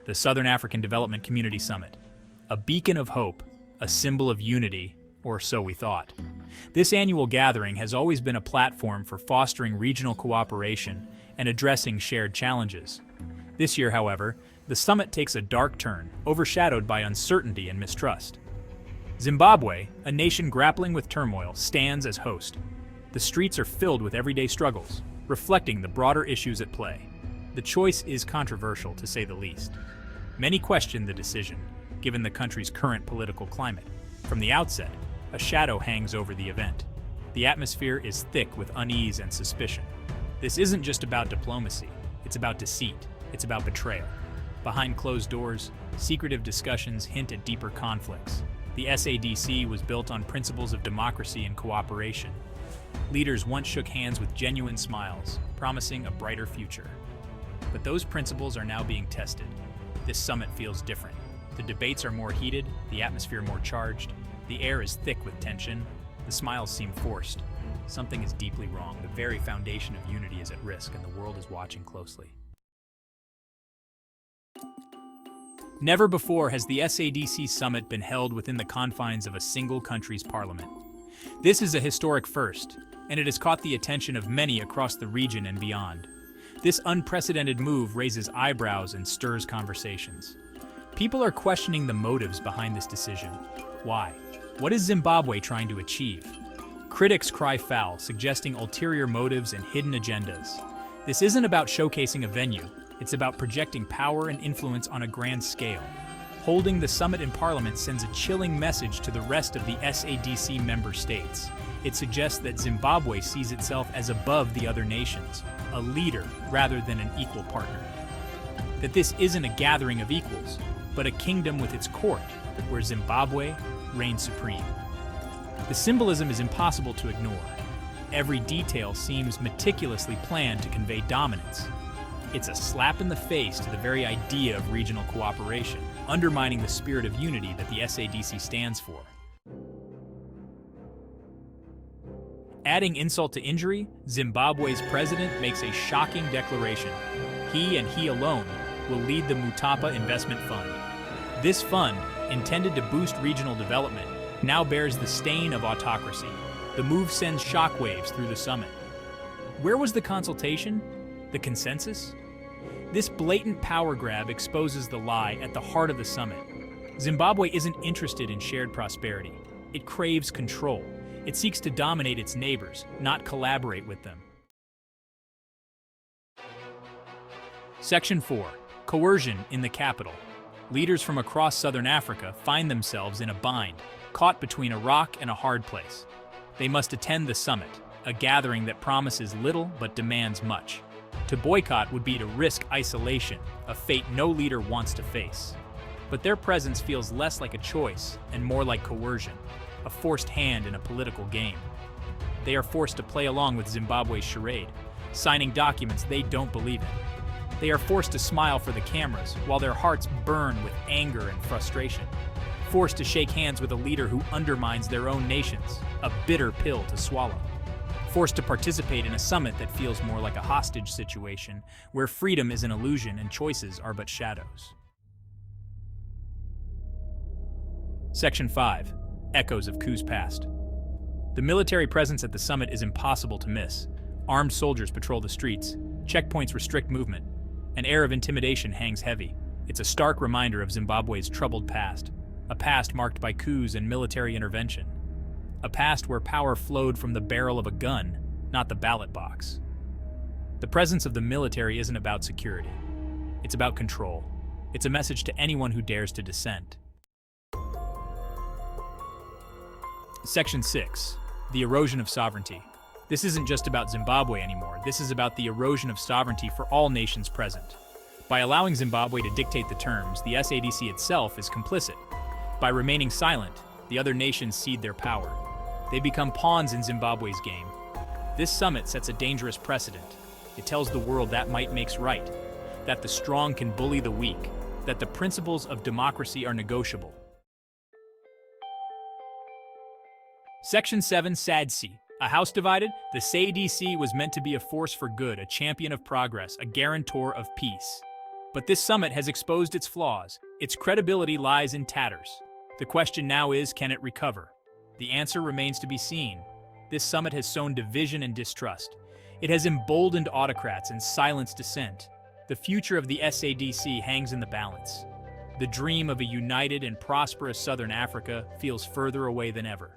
the Southern African Development Community Summit. A beacon of hope, a symbol of unity, or so we thought. This annual gathering has always been a platform for fostering regional cooperation and addressing shared challenges. This year, however, the summit takes a dark turn, overshadowed by uncertainty and mistrust. Zimbabwe, a nation grappling with turmoil, stands as host. The streets are filled with everyday struggles, reflecting the broader issues at play. The choice is controversial, to say the least. Many question the decision, given the country's current political climate. From the outset, a shadow hangs over the event. The atmosphere is thick with unease and suspicion. This isn't just about diplomacy, it's about deceit, it's about betrayal. Behind closed doors, secretive discussions hint at deeper conflicts. The SADC was built on principles of democracy and cooperation. Leaders once shook hands with genuine smiles, promising a brighter future. But those principles are now being tested. This summit feels different. The debates are more heated, the atmosphere more charged, the air is thick with tension, the smiles seem forced. Something is deeply wrong. The very foundation of unity is at risk, and the world is watching closely. Never before has the SADC summit been held within the confines of a single country's parliament. This is a historic first, and it has caught the attention of many across the region and beyond. This unprecedented move raises eyebrows and stirs conversations. People are questioning the motives behind this decision. Why? What is Zimbabwe trying to achieve? Critics cry foul, suggesting ulterior motives and hidden agendas. This isn't about showcasing a venue, it's about projecting power and influence on a grand scale. Holding the summit in Parliament sends a chilling message to the rest of the SADC member states. It suggests that Zimbabwe sees itself as above the other nations, a leader rather than an equal partner. That this isn't a gathering of equals, but a kingdom with its court, where Zimbabwe reigns supreme. The symbolism is impossible to ignore. Every detail seems meticulously planned to convey dominance. It's a slap in the face to the very idea of regional cooperation, undermining the spirit of unity that the SADC stands for. Adding insult to injury, Zimbabwe's president makes a shocking declaration. He and he alone will lead the Mutapa Investment Fund. This fund, intended to boost regional development, now bears the stain of autocracy. The move sends shockwaves through the summit. Where was the consultation? The consensus? This blatant power grab exposes the lie at the heart of the summit. Zimbabwe isn't interested in shared prosperity. It craves control. It seeks to dominate its neighbors, not collaborate with them. Section 4. Coercion in the capital. Leaders from across southern Africa find themselves in a bind, caught between a rock and a hard place. They must attend the summit, a gathering that promises little but demands much. To boycott would be to risk isolation, a fate no leader wants to face. But their presence feels less like a choice and more like coercion, a forced hand in a political game. They are forced to play along with Zimbabwe's charade, signing documents they don't believe in. They are forced to smile for the cameras while their hearts burn with anger and frustration. Forced to shake hands with a leader who undermines their own nations, a bitter pill to swallow. Forced to participate in a summit that feels more like a hostage situation, where freedom is an illusion and choices are but shadows. Section 5. Echoes of coups past. The military presence at the summit is impossible to miss. Armed soldiers patrol the streets. Checkpoints restrict movement. An air of intimidation hangs heavy. It's a stark reminder of Zimbabwe's troubled past. A past marked by coups and military intervention. A past where power flowed from the barrel of a gun, not the ballot box. The presence of the military isn't about security. It's about control. It's a message to anyone who dares to dissent. Section 6. The erosion of sovereignty. This isn't just about Zimbabwe anymore. This is about the erosion of sovereignty for all nations present. By allowing Zimbabwe to dictate the terms, the SADC itself is complicit. By remaining silent, the other nations cede their power. They become pawns in Zimbabwe's game. This summit sets a dangerous precedent. It tells the world that might makes right, that the strong can bully the weak, that the principles of democracy are negotiable. Section 7. SADC. A house divided, the SADC was meant to be a force for good, a champion of progress, a guarantor of peace. But this summit has exposed its flaws. Its credibility lies in tatters. The question now is, can it recover? The answer remains to be seen. This summit has sown division and distrust. It has emboldened autocrats and silenced dissent. The future of the SADC hangs in the balance. The dream of a united and prosperous Southern Africa feels further away than ever.